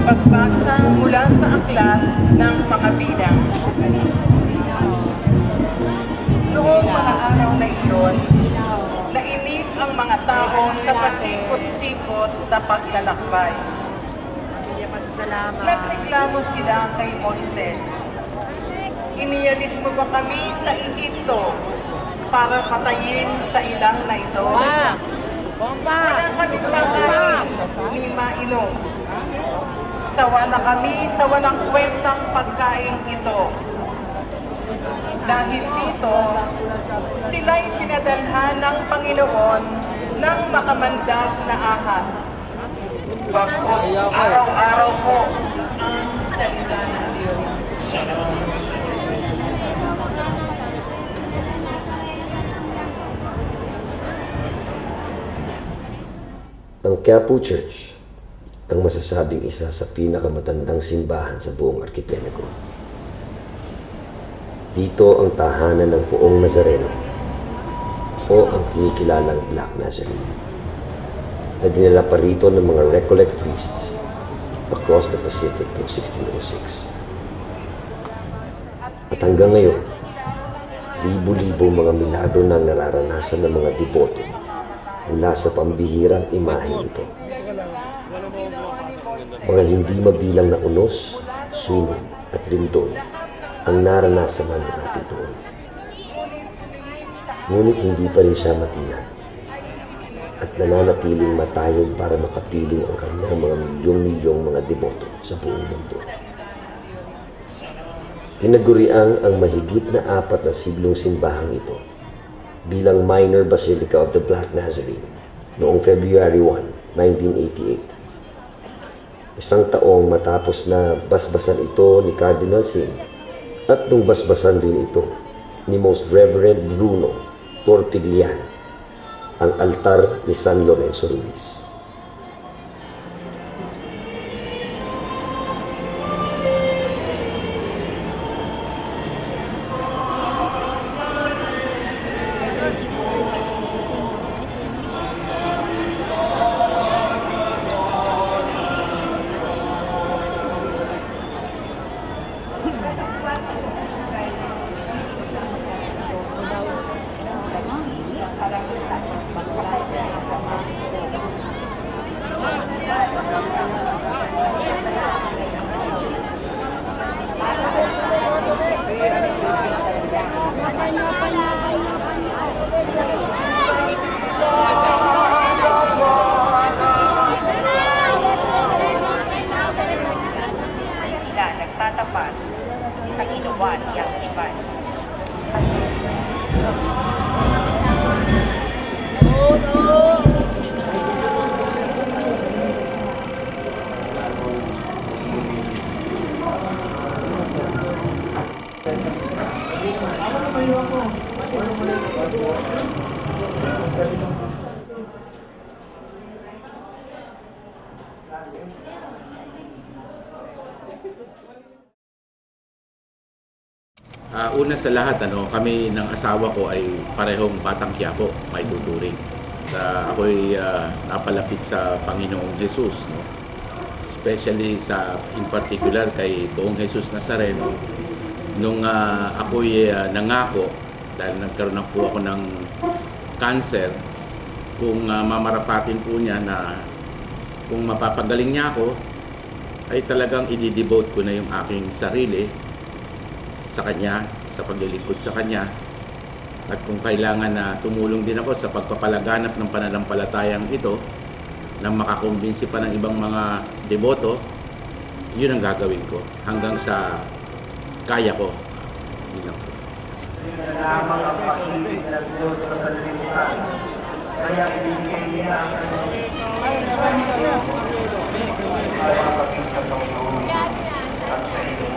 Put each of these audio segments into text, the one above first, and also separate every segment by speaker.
Speaker 1: Pagbasa mula sa aklat ng mga bilang. Noong mga araw na iyon, nainip ang mga tao sa pasikot-sikot na paglalakbay. Nagreklamo sila kay Moises. Inialis mo ba kami sa Egypto para patayin sa ilang na ito? Wala kami pagkain ni mainom. Sawa na kami sa walang kwentang pagkain ito. Dahil dito, sila'y pinadalhan ng Panginoon ng makamandag na ahas. Bagkus araw-araw po ang salita ng Diyos.
Speaker 2: Ang Quiapo Church ang masasabing isa sa pinakamatandang simbahan sa buong arkipelago. Dito ang tahanan ng Poong Nazareno o ang kinikilalang Black Nazarene na dinala pa rito ng mga Recollect priests across the Pacific noong 1606. At hanggang ngayon, libo-libo mga milagro nang nararanasan ng mga deboto mula sa pambihirang imahe nito. Mga hindi mabilang na unos, sunog at lindol ang naranasan natin doon. Ngunit hindi pa rin siya matinag at nananatiling matayog para makapiling ang kanyang mga milyong-milyong mga deboto sa buong mundo. Tinaguriang ang mahigit na 4 na siglong simbahang ito bilang Minor Basilica of the Black Nazarene noong February 1, 1988. Isang taong matapos na basbasan ito ni Cardinal Sin at nung basbasan din ito ni Most Reverend Bruno Torpiglian ang altar ni San Lorenzo Ruiz.
Speaker 3: Nagtatapat sa inuwan yang iban.
Speaker 4: Una sa lahat, kami ng asawa ko ay parehong batang Quiapo, may tuturing. ako'y napalapit sa Panginoong Jesus, no? Especially in particular kay Poong Jesus Nazareno. Nung ako'y nangako, dahil nagkaroon na po ako ng cancer, kung mamarapatin po niya na kung mapapagaling niya ako, ay talagang i-devote ko na yung aking sarili sa Kanya, sa paglilingkod sa Kanya. At kung kailangan na tumulong din ako sa pagpapalaganap ng pananampalatayang ito, na makakumbinsi pa ng ibang mga deboto, yun ang gagawin ko hanggang sa kaya ko. Yun lang po.
Speaker 1: Lamang ang pag-ibig ng Diyos sa sanlibutan. Kaya ibigay niya ang para maging sa Panginoon at sa iyo.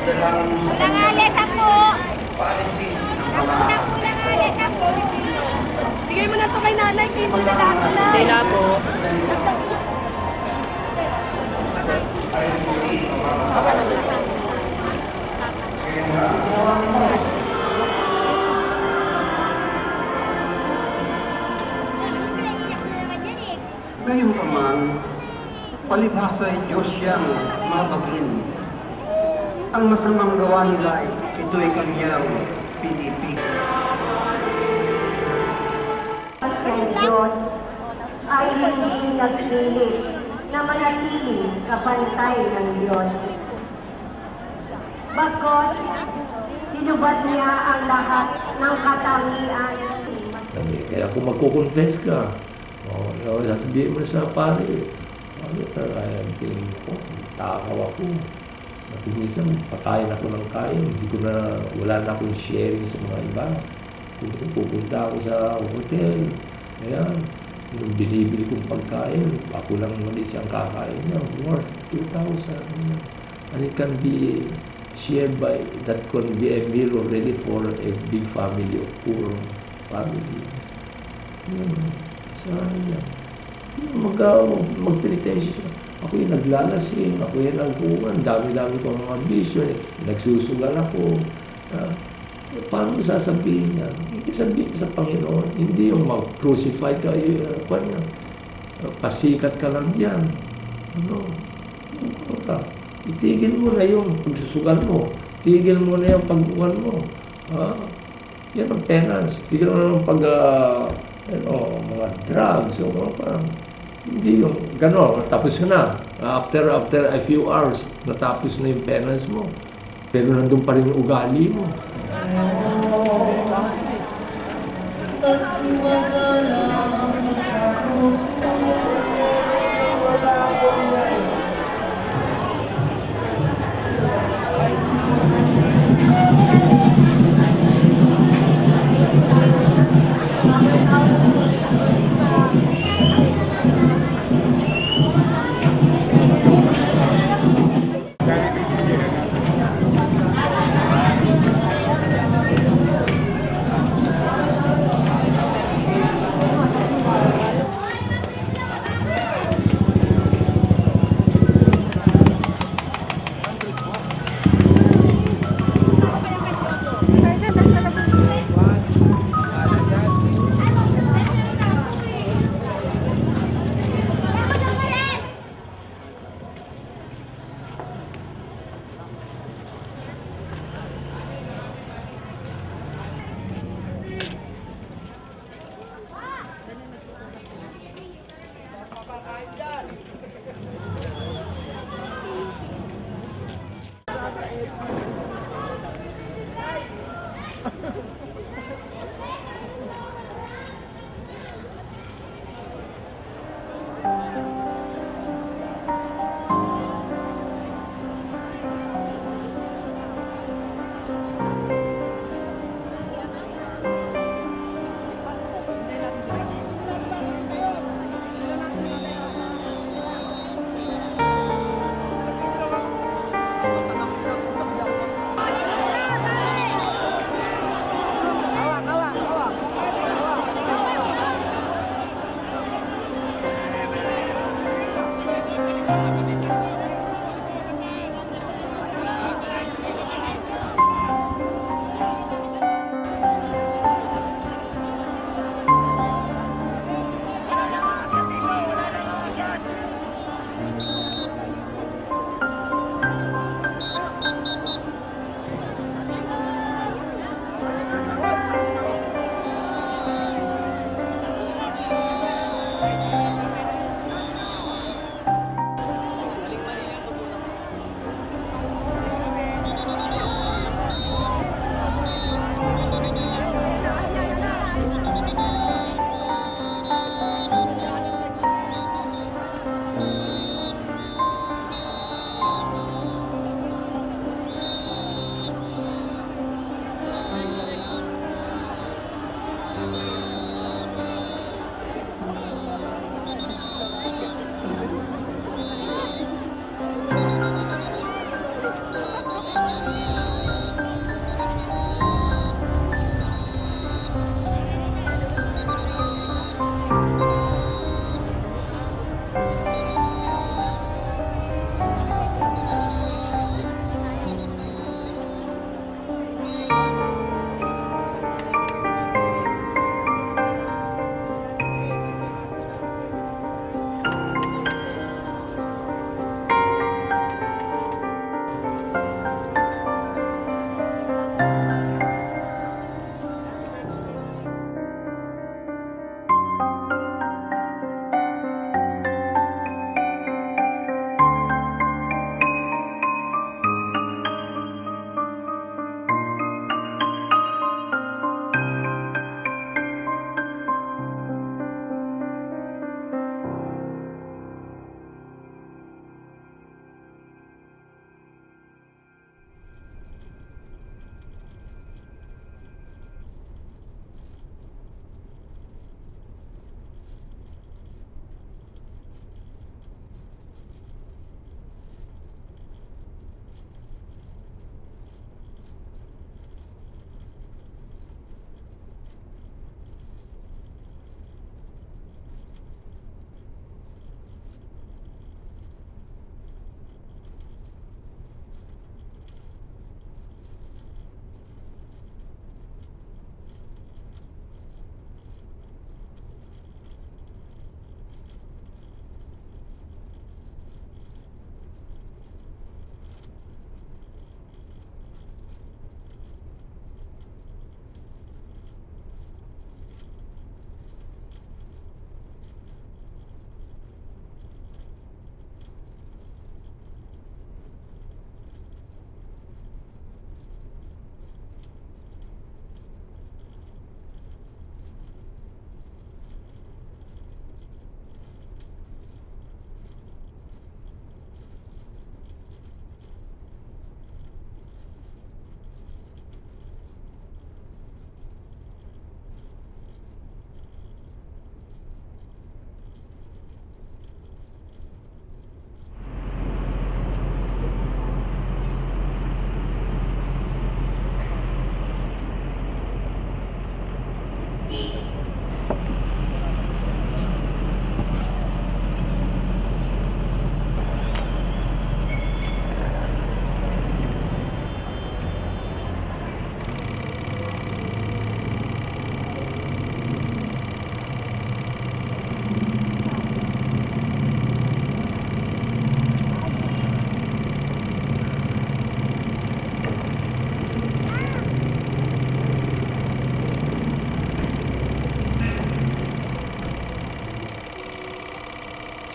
Speaker 1: Dalangin mo
Speaker 5: Ulang alis ako!
Speaker 1: paalisin ang mga
Speaker 5: Ulang alis ako!
Speaker 6: Bigay mo na to kay nanay, 15 na lang na.
Speaker 3: Hindi na po.
Speaker 1: ay muli ang mga
Speaker 7: Ngayon pa man, palibhasa'y Diyos siyang mabagin. Ang masamang gawa nila ito'y kanyang pinipig.
Speaker 5: Ang Diyos ay hindi nagpili na manatili kapantay ng Diyos. Bagkus, sinubad niya ang lahat ng katangian.
Speaker 8: Kaya kung magkukonfess ka, sasabihin mo sa pare, I am feeling ko, takaw ako. Minsan, pakain ako ng kain, wala na akong sharing sa mga iba. Pupunta ako sa hotel, ayan, yung binibili kong pagkain, ako lang naman siyang kakain niya, worth 2,000. And it can be shared that can be a meal already for a big family or poor family. Sayang. Magpenitensya ka. Ako yung naglalasing, ako yung nagkuhan, dami-dami kong mga bisyo, nagsusugal ako. Paano mo sasabihin yan? Hindi sabihin sa Panginoon, hindi yung mag-crucify ka, pasikat ka lang dyan. Itigil mo na yung pagsusugal mo. Tigil mo na yung pagkuhan mo. Yan ang penance. Tigil mo na yung mga drugs o mga parang hindi yung gano'n, tapos na. After a few hours, natapos na yung penance mo. Pero nandun pa rin yung ugali mo.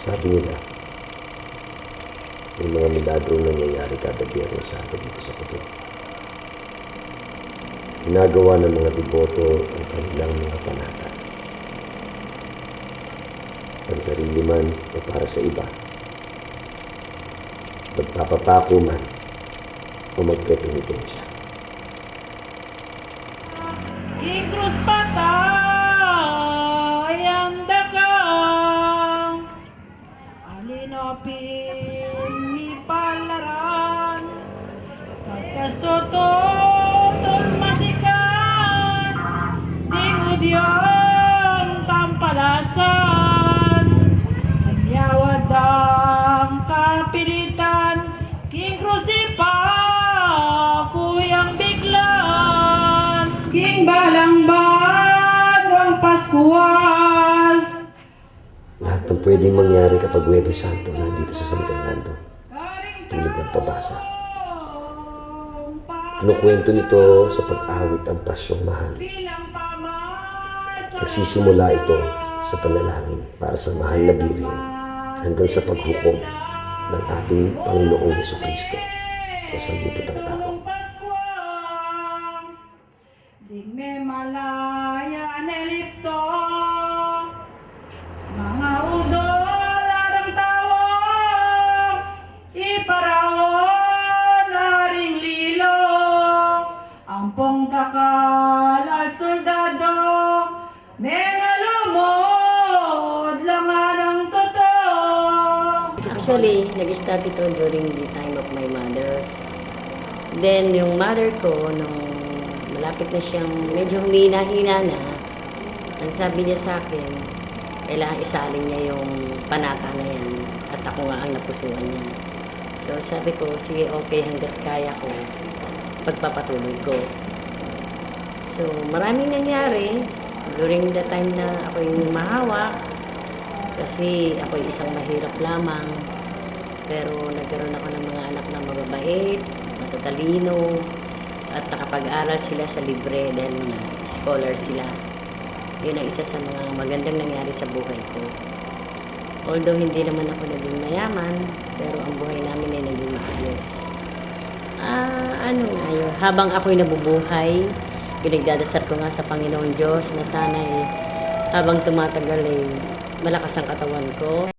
Speaker 2: Sabi nila, may mga milagrong nangyayari kada Biyernes Santo dito sa Puto. Ginagawa ng mga deboto ang kanilang mga panata. Pansarili man o para sa iba. Magpapapako man o magpepenitensya.
Speaker 6: Ikrus patay ang dagang alinopin ni palaran pagkastototol masikan tingod yung tampalasan nagyawad ang kapilitan king krusipa kuyang biglan king balangban ang paskuas.
Speaker 2: Lahat ng pwedeng mangyari kapag Huwebes Santo nandito sa San Fernando, tulad ng pabasa. Kinukwento nito sa pag-awit ang pasyong mahal. Nagsisimula ito sa panalangin para sa mahal na Birhen hanggang sa paghukom ng ating Panginoong Hesukristo sa sanlibutan tao.
Speaker 6: Digme malaya nelipto mga udol arang tawo iparaon aring lilo ampong takal at soldado mengalumod lang ang totoo.
Speaker 9: Actually, nag-start ito during the time of my mother. Then, yung mother ko, nung malapit na siyang medyo humina-hina na, ang sabi niya sa akin, kailangan isalin niya yung panata na yan at ako nga ang napusuan niya. So, sabi ko, sige, okay, hanggat kaya ko, pagpapatuloy ko. So, maraming nangyari during the time na ako yung mahawak kasi ako isang mahirap lamang. Pero nagkaroon ako ng mga anak na mababait, matatalino, at nakapag-aral sila sa libre dahil mga scholar sila. Yun ang isa sa mga magandang nangyari sa buhay ko. Although hindi naman ako naging mayaman, pero ang buhay namin ay naging maayos. Habang ako'y nabubuhay, pinagdadasal ko nga sa Panginoon Diyos na sana'y habang tumatagal ay malakas ang katawan ko.